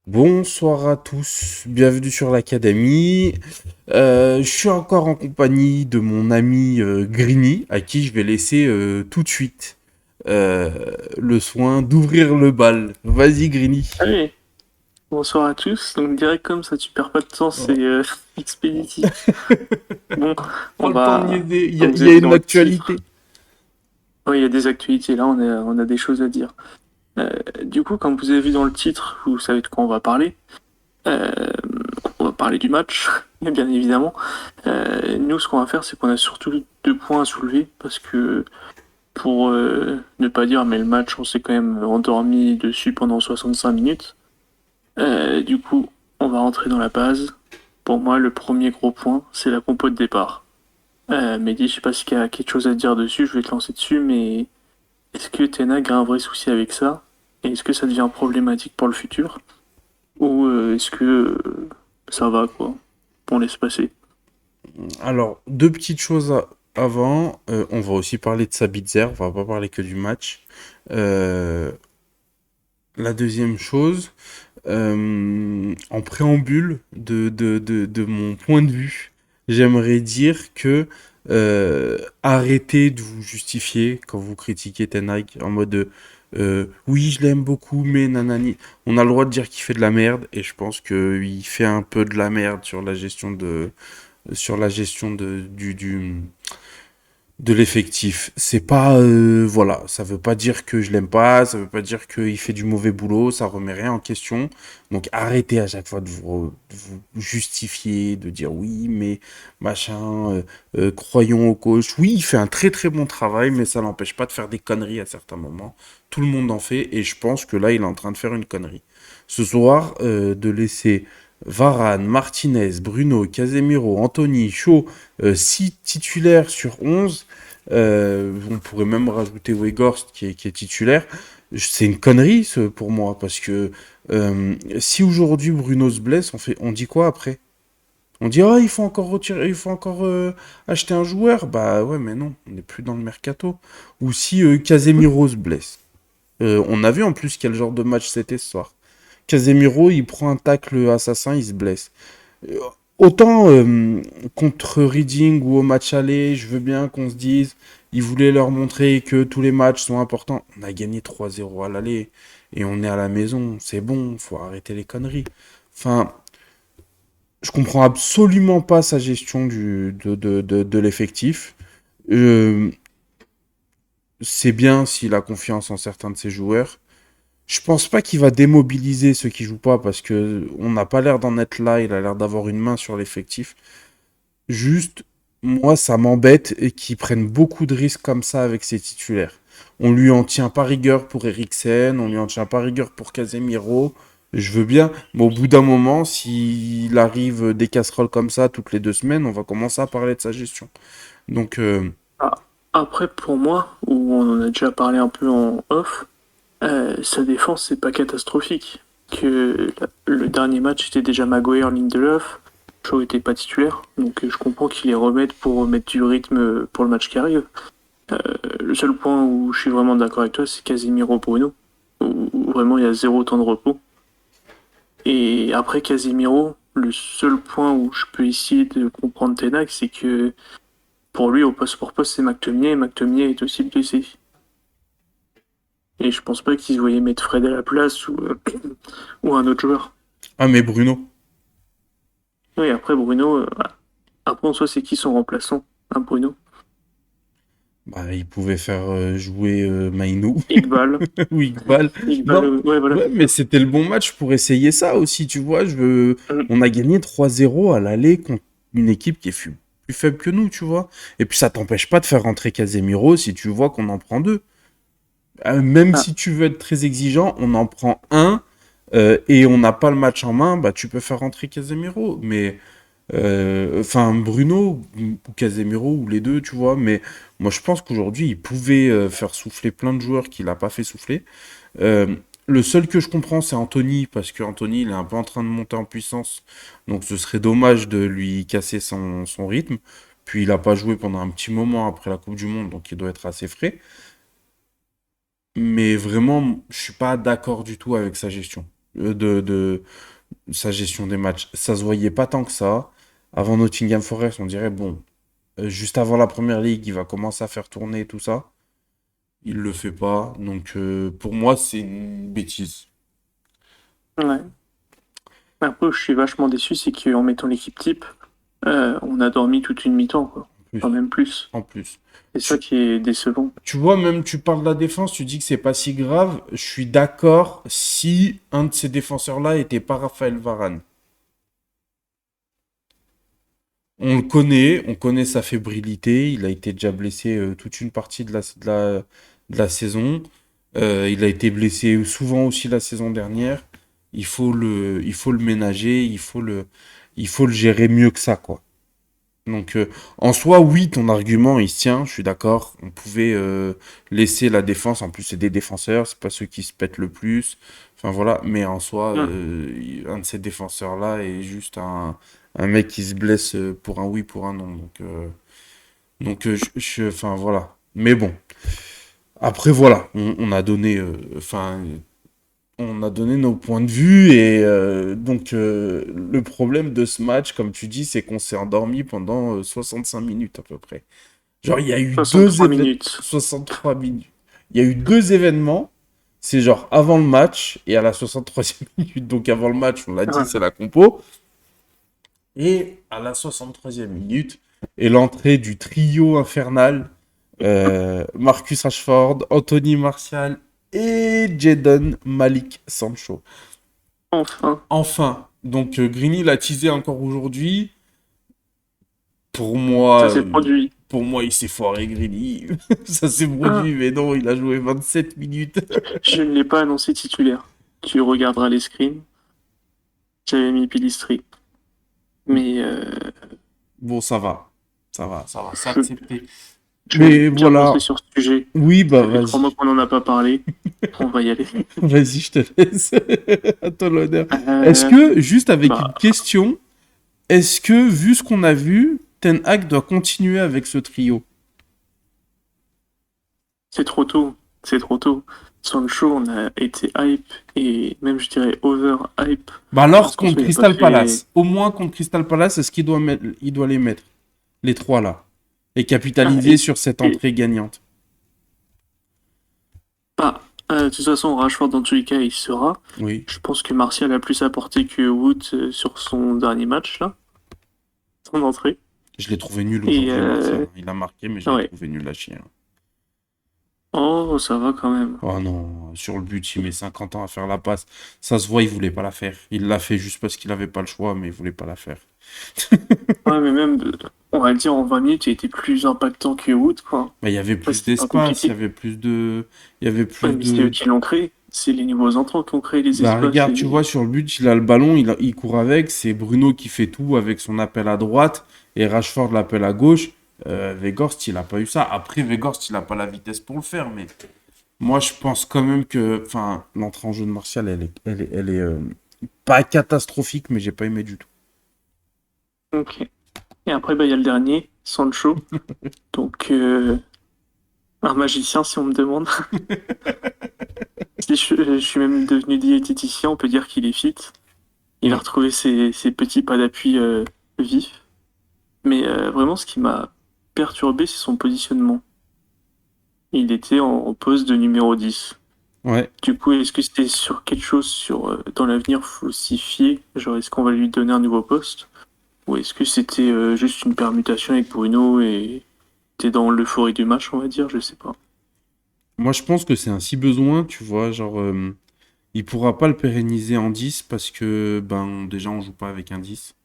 Bonsoir à tous, bienvenue sur l'Académie. Je suis encore en compagnie de mon ami Griny, à qui je vais laisser tout de suite le soin d'ouvrir le bal. Vas-y Griny. Allez, bonsoir à tous. Donc direct comme ça, tu perds pas de temps, c'est Oh. expéditif. Bon, Pas on le temps de va, niaiser, comme il vous y a avez vu une dans le actualité. titre, oui, il y a des actualités là, on a des choses à dire. Du coup, comme vous avez vu dans le titre, vous savez de quoi on va parler. Euh, on va parler du match, bien évidemment. Nous, ce qu'on va faire, c'est qu'on a surtout deux points à soulever, parce que pour ne pas dire, mais le match, on s'est quand même endormi dessus pendant 65 minutes. Du coup, on va rentrer dans la base. Pour moi, le premier gros point, c'est la compo de départ. Mehdi, je sais pas si tu as quelque chose à dire dessus, je vais te lancer dessus, mais est-ce que Ten Hag a un vrai souci avec ça? Et est-ce que ça devient problématique pour le futur? Ou est-ce que ça va, quoi? On laisse passer. Alors, deux petites choses avant. On va aussi parler de Sabitzer, on va pas parler que du match. Euh, la deuxième chose, en préambule de mon point de vue, j'aimerais dire que arrêtez de vous justifier quand vous critiquez Ten Hag en mode oui, je l'aime beaucoup, mais nanani. On a le droit de dire qu'il fait de la merde et je pense qu'il fait un peu de la merde sur la gestion de l'effectif. C'est pas, voilà, ça veut pas dire que je l'aime pas, ça veut pas dire qu'il fait du mauvais boulot, ça remet rien en question. Donc arrêtez à chaque fois de vous justifier, de dire oui, mais machin, croyons au coach. Oui, il fait un très très bon travail, mais ça n'empêche pas de faire des conneries à certains moments. Tout le monde en fait, et je pense que là, il est en train de faire une connerie. Ce soir, de laisser Varane, Martinez, Bruno, Casemiro, Anthony, Shaw, 6 titulaires sur 11. On pourrait même rajouter Weghorst qui est titulaire. C'est une connerie pour moi parce que si aujourd'hui Bruno se blesse, on dit quoi après? On dit il faut encore retirer, il faut encore acheter un joueur. Bah ouais, mais non, on n'est plus dans le mercato. Ou si Casemiro se blesse. On a vu en plus quel genre de match c'était ce soir. Casemiro, il prend un tacle assassin, il se blesse. Euh, Autant contre Reading ou au match aller, je veux bien qu'on se dise, ils voulaient leur montrer que tous les matchs sont importants. On a gagné 3-0 à l'aller et on est à la maison, c'est bon, faut arrêter les conneries. Enfin, je comprends absolument pas sa gestion de l'effectif. Euh, c'est bien s'il a confiance en certains de ses joueurs. Je pense pas qu'il va démobiliser ceux qui jouent pas parce que on n'a pas l'air d'en être là. Il a l'air d'avoir une main sur l'effectif. Juste, moi, ça m'embête et qu'ils prennent beaucoup de risques comme ça avec ses titulaires. On lui en tient pas rigueur pour Eriksen, on lui en tient pas rigueur pour Casemiro. Je veux bien, mais au bout d'un moment, s'il arrive des casseroles comme ça toutes les 2 semaines, on va commencer à parler de sa gestion. Donc, Ah, après, pour moi, où on en a déjà parlé un peu en off, sa défense, c'est pas catastrophique. Le dernier match, c'était déjà Maguire, Lindelof. Shaw était pas titulaire, donc je comprends qu'il les remette pour remettre du rythme pour le match qui arrive. Le seul point où je suis vraiment d'accord avec toi, c'est Casemiro Bruno, où vraiment il y a zéro temps de repos. Et après Casemiro, le seul point où je peux essayer de comprendre Tenac, c'est que pour lui, au poste pour poste, c'est McTominay, et McTominay est aussi blessé. Et je pense pas qu'ils se voyaient mettre Fred à la place ou un autre joueur. ah mais Bruno, Oui, après Bruno, après en soi, c'est qui son remplaçant, hein, Bruno? bah, il pouvait faire jouer Mainou Iqbal. ou Iqbal. Iqbal, Non, ouais, voilà, ouais, c'est mais ça. c'était le bon match pour essayer ça aussi, tu vois. Mm. On a gagné 3-0 à l'aller contre une équipe qui est plus faible que nous, tu vois. Et puis ça t'empêche pas de faire rentrer Casemiro si tu vois qu'on en prend deux. Même Ah, si tu veux être très exigeant, on en prend un et on n'a pas le match en main, bah tu peux faire rentrer Casemiro. Mais enfin, Bruno ou Casemiro ou les deux, tu vois. Mais moi, je pense qu'aujourd'hui, il pouvait faire souffler plein de joueurs qu'il n'a pas fait souffler. Euh, le seul que je comprends, c'est Anthony, parce que Anthony, il est un peu en train de monter en puissance. Donc, ce serait dommage de lui casser son rythme. Puis, il n'a pas joué pendant un petit moment après la Coupe du Monde, donc il doit être assez frais. Mais vraiment, je suis pas d'accord du tout avec sa gestion. de sa gestion des matchs. Ça se voyait pas tant que ça. Avant Nottingham Forest, on dirait, bon, juste avant la première ligue, il va commencer à faire tourner tout ça. Il le fait pas. Donc, pour moi, c'est une bêtise. Ouais. Après, où je suis vachement déçu, c'est qu'en mettant l'équipe type, on a dormi toute une mi-temps, quoi. En plus. Enfin, même plus. En plus. C'est ça Tu, qui est décevant. tu vois, même tu parles de la défense, tu dis que c'est pas si grave. Je suis d'accord si un de ces défenseurs-là était pas Raphaël Varane. On connaît sa fébrilité. Il a été déjà blessé toute une partie de la saison. Il a été blessé souvent aussi la saison dernière. Il faut le ménager, il faut le gérer mieux que ça, quoi. Donc, en soi, oui, ton argument, il se tient, je suis d'accord. On pouvait laisser la défense, en plus, c'est des défenseurs, c'est pas ceux qui se pètent le plus. Enfin, voilà, mais en soi, Hum. un de ces défenseurs-là est juste un mec qui se blesse pour un oui, pour un non. Donc enfin, voilà. Mais bon, après, voilà, on a donné, enfin, on a donné nos points de vue et donc le problème de ce match, comme tu dis, c'est qu'on s'est endormi pendant 65 minutes à peu près. Genre, il y a eu 63 minutes. 63 minutes. Il y a eu deux événements. C'est genre avant le match et à la 63e minute. Donc avant le match, on l'a dit, Ouais. c'est la compo. Et à la 63e minute, et l'entrée du trio infernal, Marcus Rashford, Anthony Martial et Jadon Malik Sancho. Enfin. Enfin, donc Greeny l'a teasé encore aujourd'hui. Ça s'est produit. Pour moi, il s'est foiré, Greeny. Ça s'est Ah, produit, mais non, il a joué 27 minutes. je ne l'ai pas annoncé titulaire. Tu regarderas les screens. J'avais mis Pilistri. Mais Bon, ça va, c'est je, accepté. je vais Mais bien me lancer voilà, sur ce sujet. oui, bah Ça fait 3 mois vas-y, qu'on n'en a pas parlé. On va y aller. vas-y, je te laisse. À toi l'honneur. Est-ce Euh, que, juste avec une bah, question, est-ce que, vu ce qu'on a vu, Ten Hag doit continuer avec ce trio? c'est trop tôt. C'est trop tôt. Sancho, on a été hype et même, je dirais, over hype Bah alors, parce qu'en contre soi, il n'a pas Crystal fait. Palace. Au moins contre Crystal Palace, est-ce qu'il doit mettre, il doit les mettre, les trois là, et Ah, capitaliser sur cette entrée gagnante? bah, de toute façon, Rashford, dans tous les cas, il sera. Oui. Je pense que Martial a plus apporté que Wood sur son dernier match, là, son entrée. Je l'ai trouvé nul Et aujourd'hui, Martial. Il a marqué, mais je l'ai ouais. trouvé nul à chier. Oh, ça va quand même. Oh non, sur le but, il met 50 ans à faire la passe. Ça se voit, il voulait pas la faire. Il l'a fait juste parce qu'il avait pas le choix, mais il voulait pas la faire. Ouais, mais même, on va le dire, en 20 minutes, il était plus impactant que Wood, quoi. Mais il y avait Ouais, plus c'était pas d'espace, il y compliqué. avait plus de... Il y avait Ouais, plus mais c'est eux de... qui l'ont créé. C'est les nouveaux entrants qui ont créé les Bah espaces. regarde, tu vois, Et... sur le but, il a le ballon, il court avec. C'est Bruno qui fait tout avec son appel à droite et Rashford l'appel à gauche. Weghorst, il a pas eu ça. Après, Weghorst, il a pas la vitesse pour le faire, mais moi, je pense quand même que... Enfin, l'entrée en jeu de Martial, elle est pas catastrophique, mais j'ai pas aimé du tout. Ok. Et après, bah, il y a le dernier, Sancho. Donc, un magicien, si on me demande. Si je suis même devenu diététicien, on peut dire qu'il est fit. Il a Mm. retrouvé ses petits pas d'appui vifs. Mais vraiment, ce qui m'a perturbé, c'est son positionnement. Il était en poste de numéro 10. Ouais. Du coup, est-ce que c'était sur quelque chose dans l'avenir, faut s'y fier? Genre, est-ce qu'on va lui donner un nouveau poste? Ou est-ce que c'était juste une permutation avec Bruno et t'es dans l'euphorie du match, on va dire? Je sais pas. Moi, je pense que c'est un si besoin, tu vois, genre, il pourra pas le pérenniser en 10 parce que, ben, déjà, on joue pas avec un 10.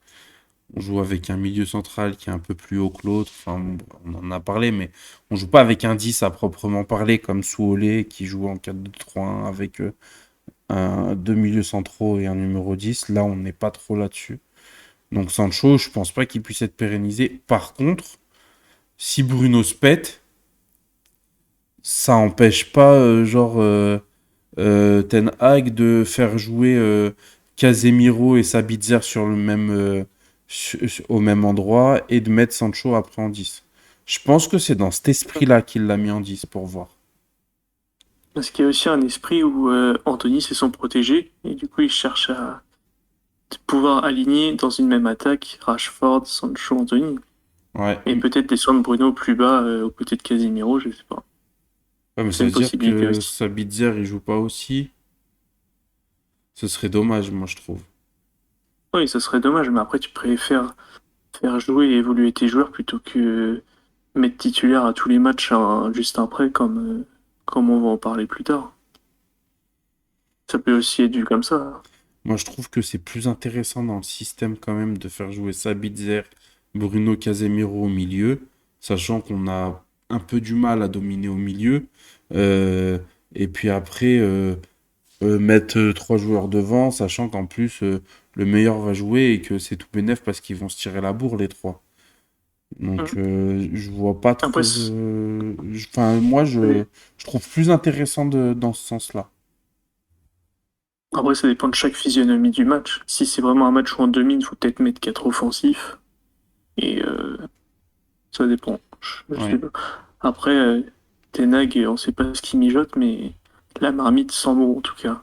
On joue avec un milieu central qui est un peu plus haut que l'autre. Enfin, bon, on en a parlé, mais on joue pas avec un 10 à proprement parler, comme Souolé qui joue en 4-2-3-1 avec deux milieux centraux et un numéro 10. Là, on n'est pas trop là-dessus. Donc, Sancho, je pense pas qu'il puisse être pérennisé. Par contre, si Bruno se pète, ça empêche pas, Ten Hag de faire jouer Casemiro et Sabitzer sur le même, au même endroit et de mettre Sancho après en 10. Je pense que c'est dans cet esprit-là qu'il l'a mis en 10 pour voir. Parce qu'il y a aussi un esprit où Anthony, c'est son protégé, et du coup, il cherche à pouvoir aligner dans une même attaque Rashford, Sancho, Anthony. Ouais. Et peut-être descendre Bruno plus bas aux côtés de Casemiro, je sais pas. Ouais, mais C'est ça veut une dire possibilité que aussi. Sabitzer, il joue pas aussi. Ce serait dommage, moi, je trouve. Oui, ça serait dommage, mais après, tu préfères faire jouer et évoluer tes joueurs plutôt que mettre titulaire à tous les matchs hein, juste après, comme on va en parler plus tard. Ça peut aussi être vu comme ça. Moi, je trouve que c'est plus intéressant dans le système quand même de faire jouer Sabitzer, Bruno Casemiro au milieu, sachant qu'on a un peu du mal à dominer au milieu. Euh, et puis après, mettre trois joueurs devant, sachant qu'en plus, le meilleur va jouer et que c'est tout bénef parce qu'ils vont se tirer la bourre, les trois. Donc, Mhm. je vois pas Après, trop. Enfin, moi, oui. je trouve plus intéressant dans ce sens-là. Après, ça dépend de chaque physionomie du match. Si c'est vraiment un match où on domine, il faut peut-être mettre quatre offensifs. Et ça dépend. Je sais Ouais. pas. Après, Ten Hag, on sait pas ce qu'il mijote, mais la marmite sent bon en tout cas.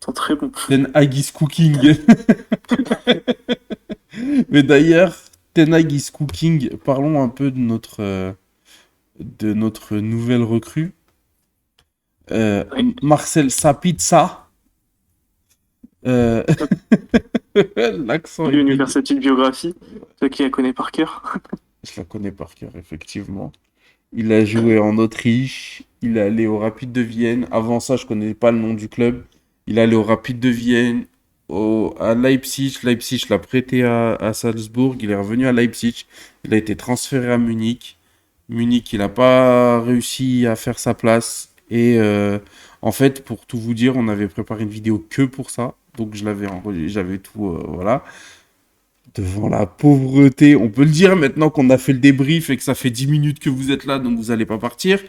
Sent très bon. Ten Hag is cooking. Mais d'ailleurs, Ten Hag is cooking. Parlons un peu de notre nouvelle recrue. Oui. Marcel Sapitza. Euh, L'accent est dégueu. L'université de biographie, toi qui la connais par cœur. Je la connais par cœur, effectivement. Il a joué en Autriche. Il est allé au Rapide de Vienne. Avant ça, je connais pas le nom du club. Il est allé au Rapide de Vienne, à Leipzig. Leipzig l'a prêté à Salzbourg. Il est revenu à Leipzig. Il a été transféré à Munich. Munich, il n'a pas réussi à faire sa place. Et en fait, pour tout vous dire, on avait préparé une vidéo que pour ça. Donc j'avais tout, voilà. Devant la pauvreté, on peut le dire maintenant qu'on a fait le débrief et que ça fait 10 minutes que vous êtes là, donc vous n'allez pas partir.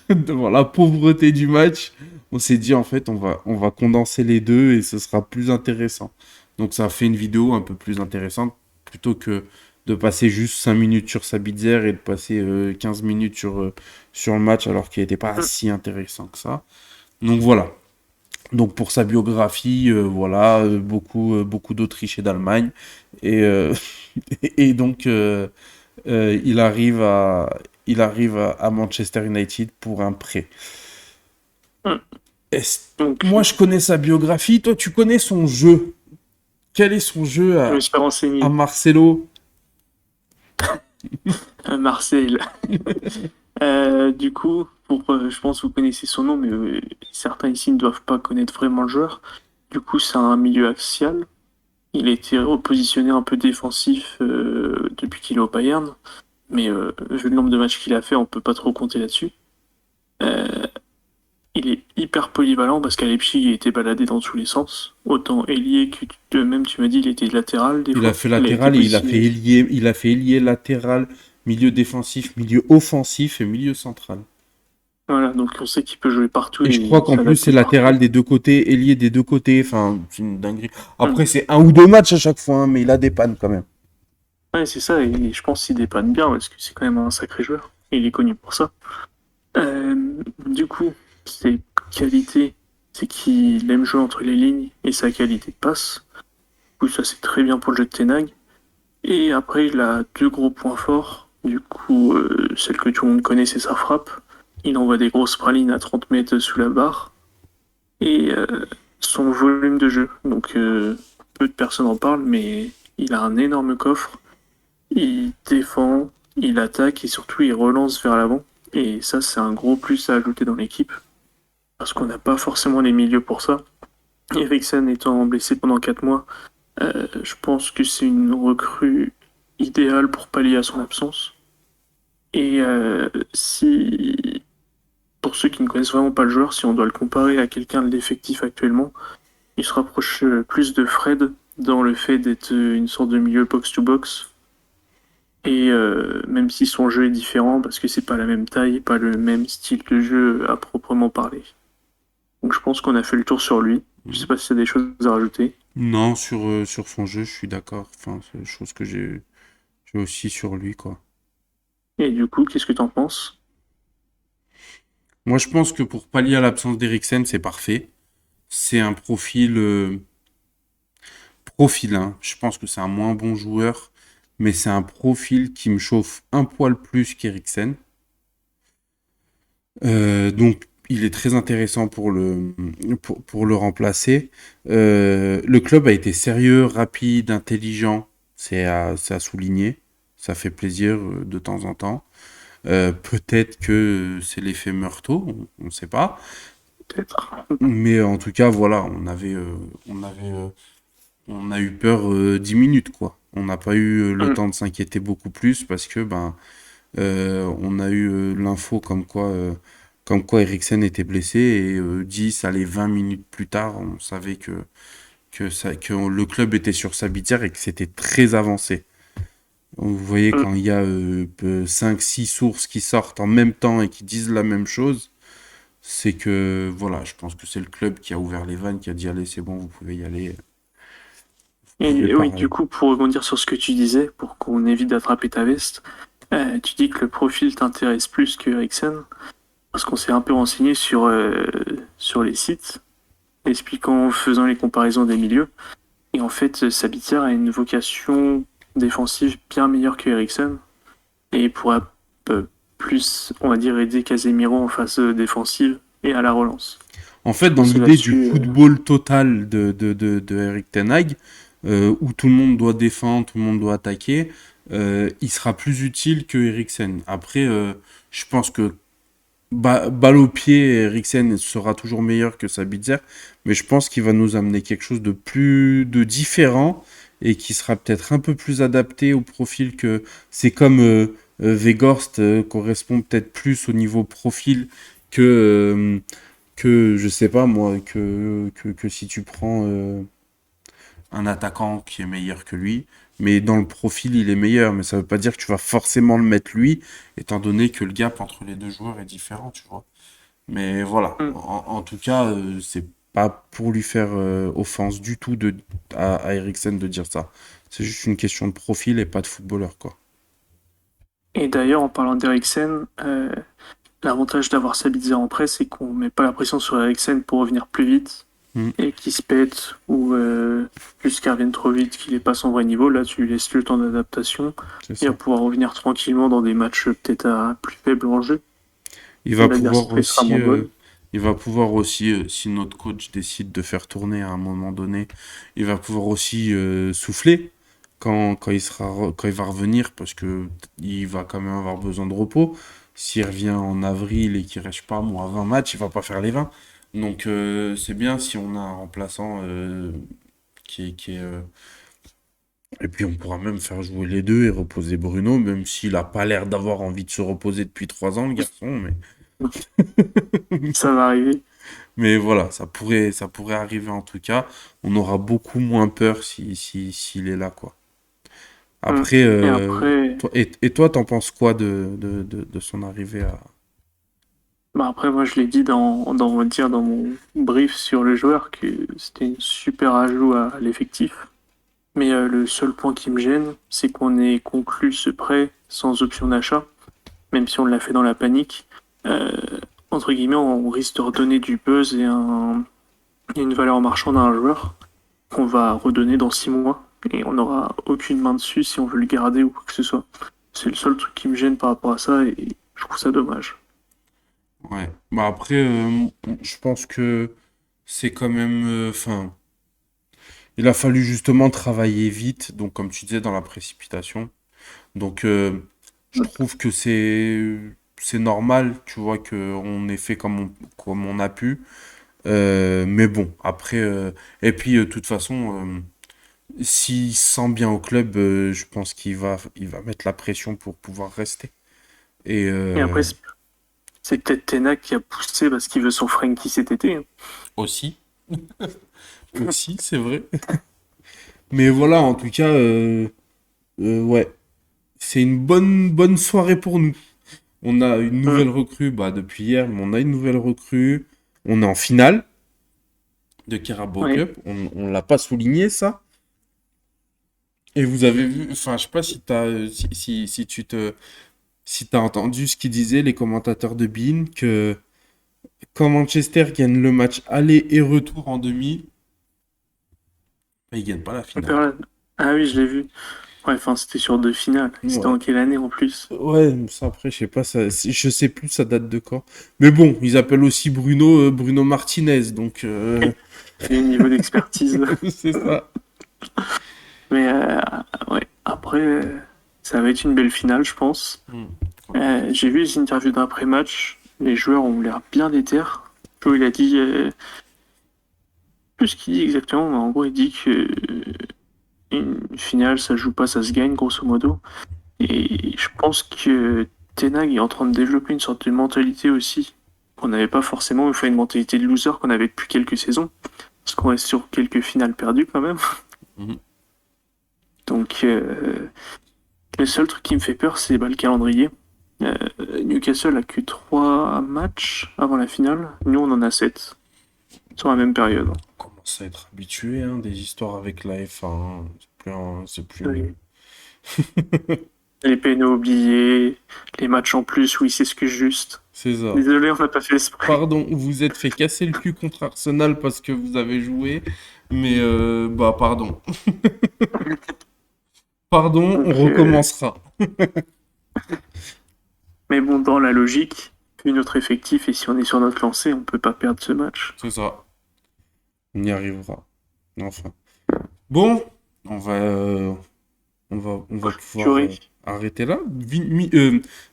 Devant la pauvreté du match, on s'est dit en fait on va condenser les deux et ce sera plus intéressant. Donc ça a fait une vidéo un peu plus intéressante plutôt que de passer juste 5 minutes sur Sabitzer et de passer 15 minutes sur le match alors qu'il n'était pas si intéressant que ça. Donc voilà. Donc pour sa biographie, voilà, beaucoup d'Autriche et d'Allemagne. Et, et donc il arrive à Manchester United pour un prêt. Donc, Moi, je connais sa biographie. Toi, tu connais son jeu. Quel est son jeu je me suis à renseigné. Marcelo? Marseille. Du coup, je pense que vous connaissez son nom, mais certains ici ne doivent pas connaître vraiment le joueur. Du coup, c'est un milieu axial. Il a été repositionné un peu défensif depuis qu'il est au Bayern, mais vu le nombre de matchs qu'il a fait, on peut pas trop compter là-dessus. Euh, il est hyper polyvalent parce qu'à Leipzig, il était baladé dans tous les sens. Autant ailier que même tu m'as dit, il était latéral des Il a fois. fait Il a été latéral et positionné. il a fait ailier latéral, milieu défensif, milieu offensif et milieu central. Voilà, donc on sait qu'il peut jouer partout Et je et crois qu'en plus, c'est s'adapter partout. latéral des deux côtés, ailier des deux côtés. Enfin, c'est une dinguerie. Hum. Après, c'est un ou deux matchs à chaque fois, hein, mais il a des pannes quand même. Ouais, c'est ça, et je pense qu'il dépanne bien parce que c'est quand même un sacré joueur. Et il est connu pour ça. Du coup, ses qualités, c'est qu'il aime jouer entre les lignes et sa qualité de passe. Du coup, ça c'est très bien pour le jeu de Tenag. Et après, il a deux gros points forts. Du coup, celle que tout le monde connaît, c'est sa frappe. Il envoie des grosses pralines à 30 mètres sous la barre. Et son volume de jeu. Donc, peu de personnes en parlent, mais il a un énorme coffre. Il défend, il attaque et surtout il relance vers l'avant. Et ça, c'est un gros plus à ajouter dans l'équipe. Parce qu'on n'a pas forcément les milieux pour ça. Eriksen étant blessé pendant 4 mois, je pense que c'est une recrue idéale pour pallier à son absence. Et si, pour ceux qui ne connaissent vraiment pas le joueur, si on doit le comparer à quelqu'un de l'effectif actuellement, il se rapproche plus de Fred dans le fait d'être une sorte de milieu box-to-box. Et même si son jeu est différent, parce que c'est pas la même taille, pas le même style de jeu à proprement parler. Donc je pense qu'on a fait le tour sur lui. Je sais Mhm. pas si y a des choses à rajouter. Non, sur son jeu, je suis d'accord. Enfin, c'est des choses que j'ai aussi sur lui, quoi. Et du coup, qu'est-ce que t'en penses? Moi, je pense que pour pallier à l'absence d'Eriksen, c'est parfait. C'est un profil, hein. Je pense que c'est un moins bon joueur, mais c'est un profil qui me chauffe un poil plus qu'Eriksen. Donc, il est très intéressant pour le remplacer. Le club a été sérieux, rapide, intelligent. C'est à souligner. Ça fait plaisir de temps en temps. Peut-être que c'est l'effet Meurthaut, on ne sait pas. Peut-être. Mais en tout cas, voilà, on a eu peur 10 minutes, quoi. On n'a pas eu le Mm. temps de s'inquiéter beaucoup plus parce que on a eu l'info comme quoi Eriksen était blessé et 10, allez, 20 minutes plus tard, on savait que le club était sur sa bitière et que c'était très avancé. Vous voyez, Mm. quand il y a 5-6 sources qui sortent en même temps et qui disent la même chose, c'est que, voilà, je pense que c'est le club qui a ouvert les vannes, qui a dit, allez, c'est bon, vous pouvez y aller, vous pouvez Et oui, du parler. coup, pour rebondir sur ce que tu disais, pour qu'on évite d'attraper ta veste, tu dis que le profil t'intéresse plus que Eriksen, parce qu'on s'est un peu renseigné sur les sites, expliquant, faisant les comparaisons des milieux. Et en fait, Sabitzer a une vocation défensive bien meilleure que Eriksen, et il pourra plus, on va dire, aider Casemiro en phase défensive et à la relance. En fait, Je dans pense que l'idée du là-dessus, football total de Eric Ten Hag, où tout le monde doit défendre, tout le monde doit attaquer, il sera plus utile que Eriksen. Après, je pense que balle au pied, Eriksen sera toujours meilleur que Sabitzer, mais je pense qu'il va nous amener quelque chose de différent et qui sera peut-être un peu plus adapté au profil que c'est comme Weghorst correspond peut-être plus au niveau profil que je sais pas moi que si tu prends un attaquant qui est meilleur que lui, mais dans le profil il est meilleur, mais ça veut pas dire que tu vas forcément le mettre lui, étant donné que le gap entre les deux joueurs est différent, tu vois. Mais voilà, mm. en tout cas, c'est pas pour lui faire offense du tout à Eriksen de dire ça. C'est juste une question de profil et pas de footballeur, quoi. Et d'ailleurs, en parlant d'Eriksen, l'avantage d'avoir Sabitzer en presse, c'est qu'on met pas la pression sur Eriksen pour revenir plus vite Hmm, et qu'il se pète ou juste qu'il revienne trop vite, qu'il n'est pas son vrai niveau. Là, tu lui laisses le temps d'adaptation c'est et à ça. pouvoir revenir tranquillement dans des matchs peut-être à plus faible enjeu, Il où va pouvoir l'adversité sera aussi, moins bonne. si notre coach décide de faire tourner à un moment donné, il va pouvoir aussi souffler quand il va revenir, parce que il va quand même avoir besoin de repos. S'il revient en avril et qu'il reste pas moi 20 matchs, il va pas faire les 20. Donc c'est bien si on a un remplaçant qui est. Et puis on pourra même faire jouer les deux et reposer Bruno, même s'il a pas l'air d'avoir envie de se reposer depuis 3 ans, le garçon, mais. Ça va arriver. Mais voilà, ça pourrait arriver en tout cas. On aura beaucoup moins peur s'il est là, quoi. Mm. Après, Et après, et toi, t'en penses quoi de son arrivée à... bah après, moi, je l'ai dit on va dire, dans mon brief sur le joueur que c'était une super ajout à l'effectif. Mais le seul point qui me gêne, c'est qu'on ait conclu ce prêt sans option d'achat, même si on l'a fait dans la panique. Euh, Entre guillemets, on risque de redonner du buzz et une valeur marchande à un joueur qu'on va redonner dans 6 mois. Et on n'aura aucune main dessus si on veut le garder ou quoi que ce soit. C'est le seul truc qui me gêne par rapport à ça et je trouve ça dommage. Ouais. Bah après, je pense que c'est quand même... Enfin, il a fallu justement travailler vite, donc comme tu disais, dans la précipitation. Donc, je trouve que c'est normal, tu vois, qu'on ait fait comme on a pu. Mais bon, après... et puis, de toute façon... s'il se sent bien au club, je pense il va mettre la pression pour pouvoir rester. Et Et après, c'est peut-être Tena qui a poussé parce qu'il veut son Frankie cet été, hein. aussi, aussi, c'est vrai. Mais voilà, en tout cas, ouais, c'est une bonne soirée pour nous. On a une Hum, nouvelle recrue, bah, depuis hier, mais on a une nouvelle recrue. On est en finale de Carabao oui. Cup. On l'a pas souligné, ça. Et vous avez vu, enfin, je sais pas si si t'as entendu ce qu'ils disaient, les commentateurs de BeIN, que Quand Manchester gagne le match aller et retour en demi, bah, ils gagnent pas la finale. Ah oui, je l'ai vu. Ouais, enfin, c'était sur 2 finales. C'était Ouais. en quelle année en plus? Ouais, ça après, je sais pas, je sais plus ça date de quand. Mais bon, ils appellent aussi Bruno Bruno Martinez, donc Et niveau d'expertise. c'est ça. Mais ouais, après, ça va être une belle finale, je pense. Hmm. J'ai vu les interviews d'après-match. Les joueurs ont l'air bien déter. Joe, il a dit, plus ce qu'il dit exactement, mais en gros, il dit que une finale, ça se joue pas, ça se gagne, grosso modo. Et je pense que Tenag est en train de développer une sorte de mentalité aussi qu'on n'avait pas forcément, enfin une mentalité de loser qu'on avait depuis quelques saisons, parce qu'on reste sur quelques finales perdues quand même. Mhm. Donc le seul truc qui me fait peur, c'est bah, le calendrier. Euh, Newcastle a que 3 matchs avant la finale, nous on en a 7 sur la même période. On commence à être habitué, hein, des histoires avec la F1, hein. C'est plus Oui. Les pénaux oubliés, les matchs en plus, oui, c'est ce que juste. C'est ça. Désolé, on n'a pas fait esprit. Pardon, vous vous êtes fait casser le cul contre Arsenal parce que vous avez joué, mais bah pardon. Pardon, on Donc, recommencera. mais bon, dans la logique, vu notre effectif et si on est sur notre lancée, on peut pas perdre ce match. C'est ça. On y arrivera. Enfin. Bon, on va, euh, on va pouvoir Purée. arrêter là.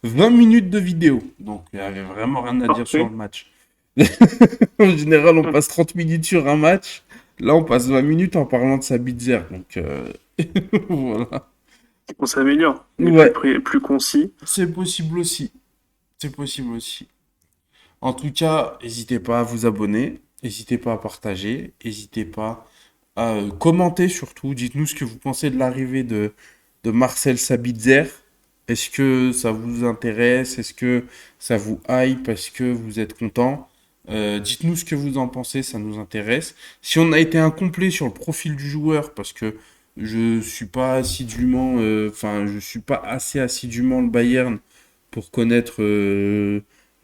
20 minutes de vidéo. Donc, il n'y avait vraiment rien à dire sur Parfait. le match. En général, on passe 30 minutes sur un match. Là, on passe 20 minutes en parlant de Sabitzer. Donc, voilà. On s'améliore. On est Ouais, plus concis. c'est possible aussi. C'est possible aussi. En tout cas, n'hésitez pas à vous abonner. N'hésitez pas à partager. N'hésitez pas à commenter surtout. Dites-nous ce que vous pensez de l'arrivée de Marcel Sabitzer. Est-ce que ça vous intéresse? Est-ce que ça vous hype? Est-ce que vous êtes content? Dites-nous ce que vous en pensez, ça nous intéresse. Si on a été incomplet sur le profil du joueur, parce que je suis pas assidûment, enfin, je suis pas assez assidûment le Bayern pour connaître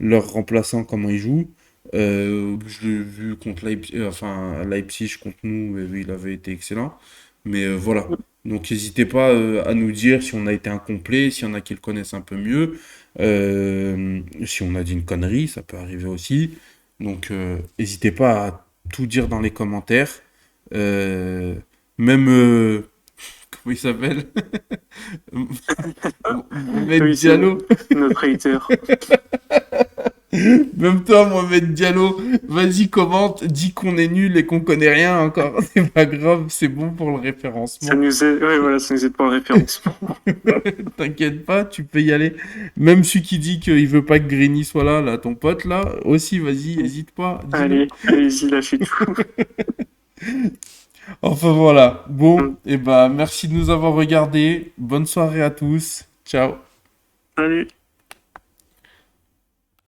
leur remplaçant, comment il joue. Je l'ai vu contre enfin, Leipzig contre nous, et oui, il avait été excellent. Mais voilà. Donc n'hésitez pas à nous dire si on a été incomplet, si on a qui le connaissent un peu mieux, si on a dit une connerie, ça peut arriver aussi. Donc n'hésitez pas à tout dire dans les commentaires. Euh, Même, comment il s'appelle? Mohamed Oui, c'est Diallo. notre hater. Même toi, Mohamed Diallo, vas-y, commente, dis qu'on est nul et qu'on connaît rien encore. C'est pas grave, c'est bon pour le Ça référencement. nous aide, ouais, voilà, ça nous aide pour le référencement. T'inquiète pas, tu peux y aller. Même celui qui dit qu'il veut pas que Green soit là, là, ton pote là, aussi, vas-y, hésite pas, dis-le. Allez-y, lâchez tout. Enfin voilà. Bon, et bah merci de nous avoir regardés. Bonne soirée à tous. Ciao. Salut.